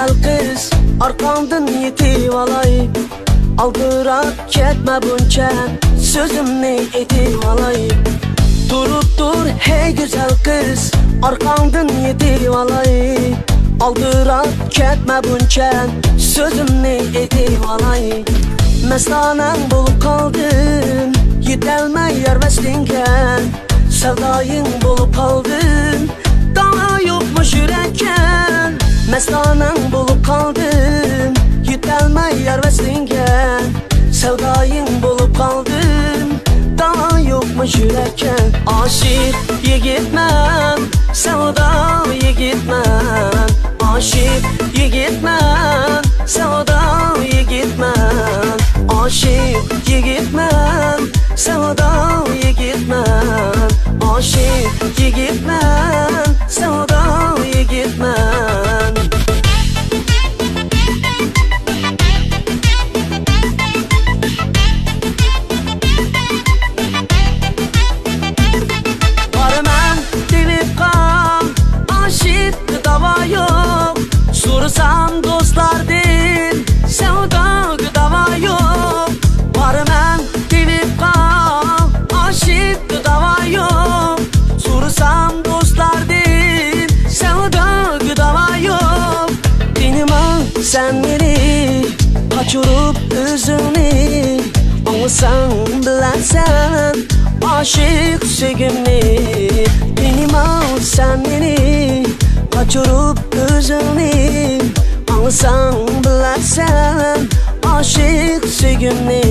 güzel kız, arkamdan yetip alay. Aldırak ketme bunca, sözümni etip alay. Durup dur hey güzel kız, arkamdan yetip alay. Aldırak ketme bunca, sözümni etip alay. Mestanen bulup kaldım, yetelme yer veslinken. Sevdayın bulup kaldım, daha yokmuş yürekken. Mestanen bulup kaldım, yetelme yer veslinken. Sevdayın bulup kaldım, daha yokmuş yürekken. Aşık yigitmen, sevdayı gitmen. Aşık yigitmen, sevdayı gitmen. Aşık yigitmen, sevdayı gitmen. Aşık yigitmen, sevdayı gitmen. Varman dilip kan, aşık dava yok. Sorsam dostlardan, sevda dava yok. Varman dilip kan, aşık dava yok. Sorsam dostlardan, sevda dava yok. Dinime sen beni kaçırıp özünü, anlasan bilersen aşık sevgimni. Dinime sen beni kaçırıp özünü, anlasan bilersen aşık sevgimni.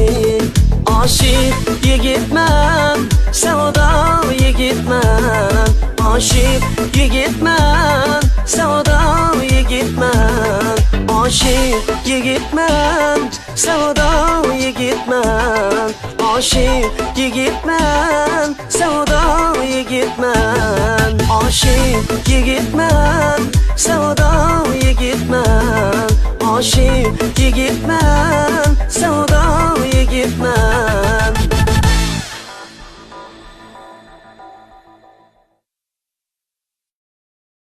Aşık yigitmen, sevdayı gitmen. Aşık yigitmen, sevdayı gitmen. Aşık yigitmen, sevdayı gitmen. Aşık yigitmen, sevdayı gitmen. Aşık yigitmen, sevdayı gitmen. Aşık yigitmen,